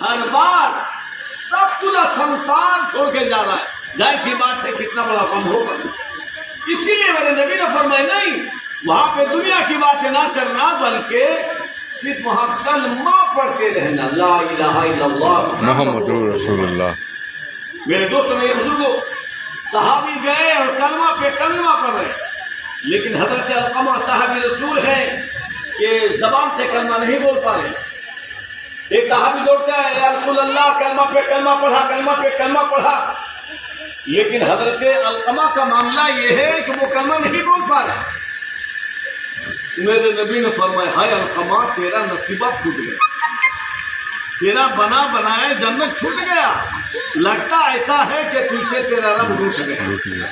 ہر بار سب پورا سنسار چھوڑ کے جا رہا ہے، ظاہر سی بات ہے کتنا بڑا غم ہوگا۔ اسی لیے میرے نبی نے فرمایا نہیں وہاں پہ دنیا کی باتیں نہ کرنا، بلکہ صرف وہاں کلمہ پڑھتے رہنا، لا الہ الا اللہ محمد رسول اللہ۔ میرے دوستوں نے بزرگوں صحابی گئے اور کلمہ پہ کلمہ پڑھ رہے، لیکن حضرت علقمہ صحابی رسول ہیں کہ زبان سے کلمہ نہیں بول پا رہے۔ ایک صحابی دوڑتا ہے، یا رسول اللہ کلمہ پہ کلمہ پڑھا، کلمہ پہ کلمہ پڑھا، لیکن حضرت علقمہ کا معاملہ یہ ہے کہ وہ کلمہ نہیں بول پا رہے۔ میرے نبی نے فرمایا ہائے علقمہ تیرا نصیبہ پھوٹ گیا، تیرا بنا بنایا جنت چھوٹ گیا، لگتا ایسا ہے کہ تجھ سے تیرا رب روٹھ گیا۔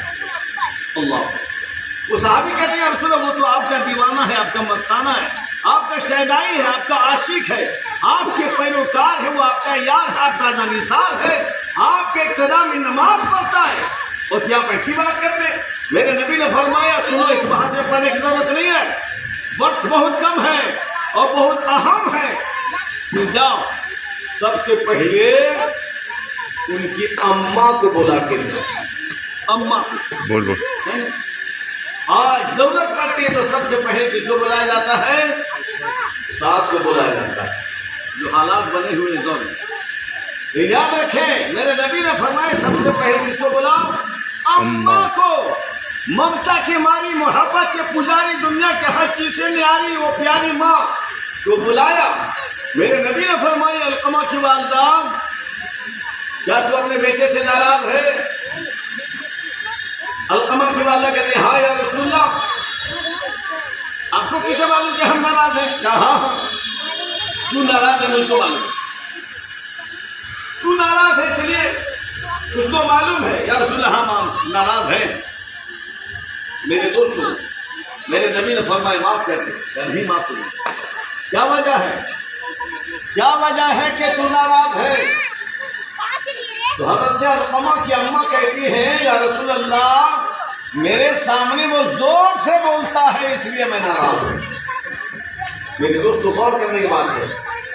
اللہ، وہ صحابی کہتے ہیں رسول اللہ وہ تو آپ کا دیوانہ ہے، آپ کا مستانہ ہے، آپ کا شیدائی ہے، آپ کا عاشق ہے، آپ کے پیروکار ہے، وہ آپ کا یار ہے، آپ کا جانثار ہے، آپ کے اقتداء میں نماز پڑھتا ہے، اور کیا آپ ایسی بات کرتے ہیں؟ میرے نبی نے فرمایا سنو اس بات میں پڑھنے کی ضرورت نہیں ہے، وقت بہت کم ہے اور بہت اہم ہے، پھر جاؤ سب سے پہلے ان کی اماں کو بلا کے لو، اماں بول آج ضرورت پڑتی ہے تو سب سے پہلے کس کو بلایا جاتا ہے؟ ساس کو بلایا جاتا ہے، جو حالات بنے ہوئے دور میں۔ یاد رکھیں میرے نبی نے فرمایا سب سے پہلے کس کو بلاؤ؟ اماں کو۔ ممتا کی ماری محبت کے پجاری، دنیا کے ہر چیز سے نیاری وہ پیاری ماں کو بلایا۔ میرے نبی نے فرمایا علقمہ کی والدہ کیا تو اپنے بیٹے سے ناراض ہے؟ علقمہ کی والدہ کہتے ہیں ہاں یا رسول اللہ، آپ کو کسے معلوم کہ ہم ناراض ہیں؟ کہا ہاں تو ناراض ہے، مجھ کو معلوم، تو ناراض ہے اس لیے اس کو معلوم ہے۔ یا رسول اللہ ہاں ناراض ہے۔ میرے دوستوں میرے نبی نے فرمایا معاف کر دے، یا نہیں معاف کروں؟ کیا وجہ ہے؟ کیا وجہ ہے کہ تو ناراض ہے؟ تو حضرت علقمہ کی اماں کہتی ہیں یا رسول اللہ میرے سامنے وہ زور سے بولتا ہے اس لیے میں ناراض ہوں۔ میرے دوستو غور کرنے کی بات ہے،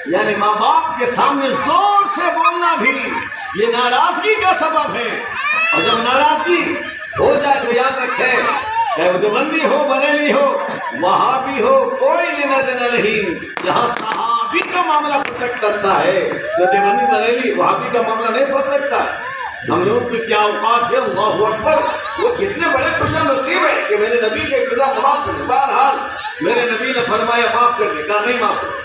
یعنی ماں باپ کے سامنے زور سے بولنا بھی یہ ناراضگی کا سبب ہے، اور جب ناراضگی ہو جائے تو یاد رکھے چاہے وہ دیوبندی ہو، بریلی ہو، وہابی ہو، کوئی لینا دینا نہیں۔ جہاں صحابی کا معاملہ پھنس سکتا ہے تو دیوبندی بریلی وہابی کا معاملہ نہیں پھنس سکتا ہے۔ ہم لوگ کی کیا اوقات ہے، اللہ اکبر، وہ کتنے بڑے خوش نصیب ہے کہ میرے نبی کے ابتدا معاف کر۔ بہرحال میرے نبی نے فرمایا معاف کر دے، کہا نہیں معاف کروں،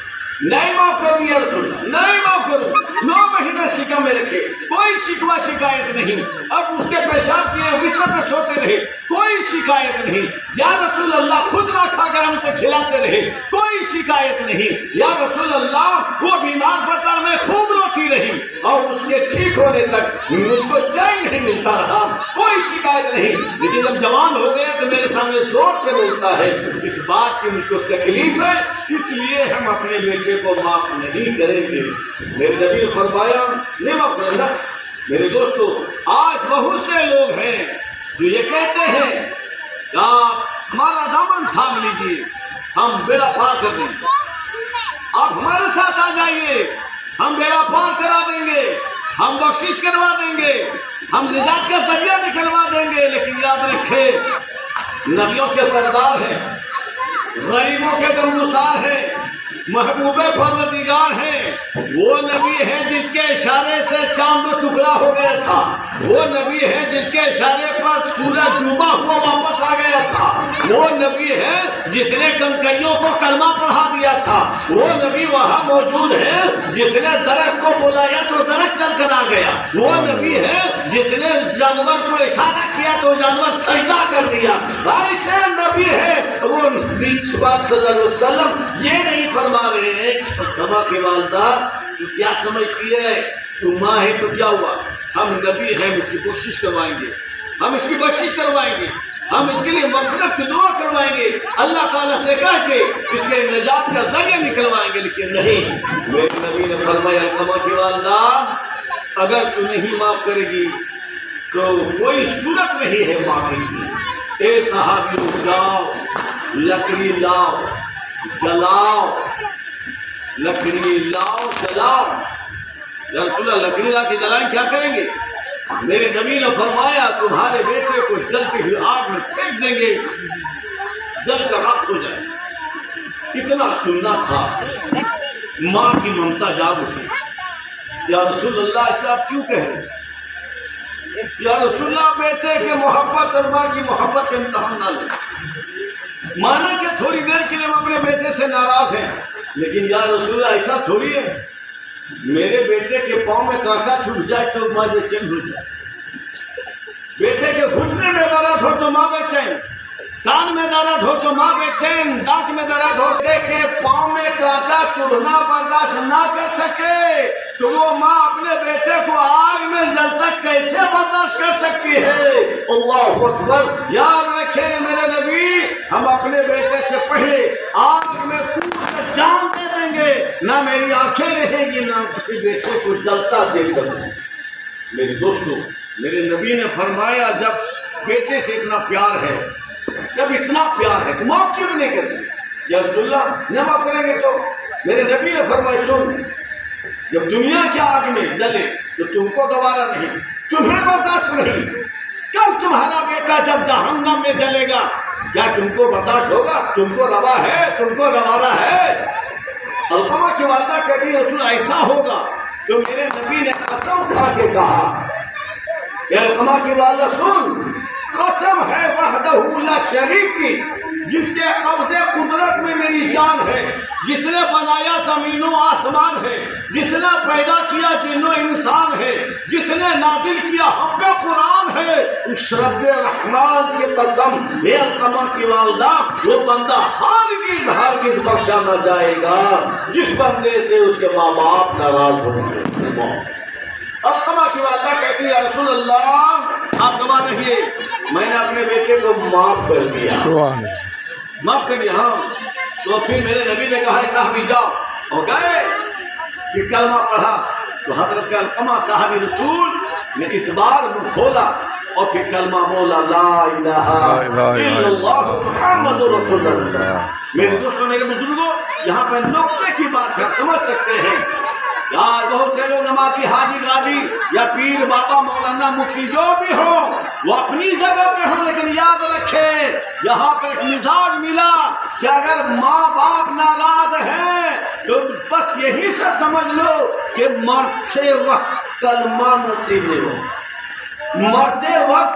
نہیں معاف کروں یا رسول اللہ، نہیں معاف کروں۔ 9 مہینہ شکا میں رکھے، کوئی شکوہ شکایت نہیں، اب اس کے پیشاب کیے بستر پہ سوتے رہے، کوئی شکایت نہیں۔ یا رسول اللہ خود نہ کھا کر ہم سے کھلاتے رہے، کوئی شکایت نہیں۔ یا رسول اللہ وہ بیمار پڑتا میں خوب روتی رہی اور اس کے ٹھیک ہونے تک مجھ کو چین نہیں ملتا رہا، کوئی شکایت نہیں۔ لیکن جب جوان ہو گیا تو میرے سامنے زور سے بولتا ہے، اس بات کی مجھ کو تکلیف ہے، اس لیے ہم اپنے بیٹے کو معاف نہیں کریں گے۔ میرے نبی نے فرمایا نہیں معاف کریں گا۔ میرے دوستو آج بہت سے لوگ ہیں جو یہ کہتے ہیں کہ آپ ہمارا دامن تھام لیجیے، ہم بیڑا پار کر دیں گے، آپ ہمارے ساتھ آ جائیے، ہم بیڑا پار کرا دیں گے، ہم بخشش کروا دیں گے، ہم نجات کا ذریعہ نکلوا دیں گے۔ لیکن یاد رکھے نبیوں کے سردار ہیں، غریبوں کے غمگسار ہیں، محبوب پروردگار ہیں، وہ نبی ہے جس کے اشارے سے چاند و ٹکڑا ہو گیا تھا، وہ نبی ہے جس کے اشارے پر سورج ڈوبا ہوا واپس آ گیا تھا، وہ نبی ہے جس نے کنکریوں کو کلمہ پڑھا دیا تھا، وہ نبی وہاں موجود ہے جس نے درخت کو بلایا تو درخت چل کر آ گیا، وہ نبی ہے جس نے جانور کو اشارہ کیا تو جانور سجدہ کر دیا، ایسے نبی ہے وہ نبی صلی اللہ علیہ وسلم یہ نہیں فرما رہے ہیں علقمہ کی والدہ تو کیا سمجھتی ہے تو ماں ہے تو کیا ہوا، ہم نبی ہیں، ہم اس کی کوشش کروائیں گے، ہم اس کی بخشش کروائیں گے، ہم اس کے لیے مغفرت کی دعا کروائیں گے، اللہ تعالیٰ سے کہہ کے اس کے نجات کا ذریعہ نکلوائیں گے۔ لیکن نہیں، میرے نبی نے فرمایا علقمہ کی والدہ اگر تو نہیں معاف کرے گی تو کوئی صورت نہیں ہے معافی کی۔ اے صحابیوں جاؤ لکڑی لاؤ جلاؤ، لکڑی لاؤ جلاؤ، یا رسول اللہ لکڑی لا کے جلائیں کیا کریں گے؟ میرے نبی نے فرمایا تمہارے بیٹے کو جلتی ہوئی آگ میں پھینک دیں گے، جل کر راکھ ہو جائے۔ اتنا سننا تھا، ماں کی ممتا جاگ اٹھی، یا رسول اللہ ایسا آپ کیوں کہہ رہے ہیں؟ یا رسول اللہ بیٹے کے محبت اور ماں کی محبت کے امتحان نہ لیں۔ مانا کہ تھوڑی دیر کے لیے ہم اپنے بیٹے سے ناراض ہیں، لیکن یا رسول اللہ ایسا تھوڑی ہے میرے بیٹے کے پاؤں میں کانٹا چھپ جائے تو ماں بے چین ہو جائے، بیٹے کے گھٹنے میں درد ہو تو ماں بے چین، کان میں درد ہو تو ماں بے چین، دانت میں درد ہو، بیٹے کے پاؤں میں کانٹا چبھنا برداشت نہ کر سکے تو وہ ماں اپنے بیٹے کو آگ میں جلتا کیسے برداشت کر سکتی ہے؟ اللہ اکبر! یاد رکھیں میرے نبی، ہم اپنے بیٹے سے پہلے آگ میں کود کر جان دے دیں گے، نہ میری آنکھیں رہیں گی نہ کسی بیٹے کو جلتا دیکھ سکوں۔ میرے دوستو، میرے نبی نے فرمایا جب بیٹے سے اتنا پیار ہے، جب اتنا پیار ہے تو معاف کیوں نہیں کرتے؟ یا رسول اللہ نہ معاف کریں گے تو میرے نبی نے فرمایا سن، جب دنیا کی آگ میں جلے تو تم کو گوارا نہیں، تمہیں برداشت نہیں، کل تمہارا بیٹا جب جہنم میں جلے گا کیا تم کو برداشت ہوگا؟ تم کو روا ہے؟ تم کو گوارا ہے؟ علقمہ کی والدہ کہتی رسول ایسا ہوگا تو میرے نبی نے قسم کھا کے کہا کہ علقمہ کی والدہ سن، قسم ہے وحدہ لا شریک کی، جس کے قبضے قدرت میں میری جان ہے، جس نے بنایا زمین و آسمان ہے، جس نے پیدا کیا جن و انسان ہے، جس نے نازل کیا حق قرآن ہے، اس رب رحمان کی قسم ہے علقمہ کی والدہ، وہ بندہ ہرگز بخشا نہ جائے گا جس بندے سے اس کے ماں باپ ناراض ہوں گے۔ علقمہ کی والدہ کہتی ہے رسول اللہ آپ گواہ رہیے، میں نے اپنے بیٹے کو معاف کر دیا، معاف کر دیا۔ ہاں تو پھر میرے نبی نے کہا صاحبی جاؤ، ہو گئے پھر کلمہ پڑھا تو حضرت علقمہ صاحب رسول نے اس بار منہ کھولا اور پھر کلمہ بولا لا الہ الا اللہ محمد رسول اللہ۔ میرے دوستوں میرے بزرگوں، یہاں پہ نقطے کی بات ہے، سمجھ سکتے ہیں یار بہت سے لوگ نمازی حاجی غازی یا پیر بابا مولانا مفتی جو بھی ہوں وہ اپنی جگہ پہ ہوں، لیکن یاد رکھیں یہاں پر ایک مزاج ملا کہ اگر ماں باپ ناراض ہیں تو بس یہی سے سمجھ لو کہ مرتے وقت کلمہ نصیب نہیں ہو، مرتے وقت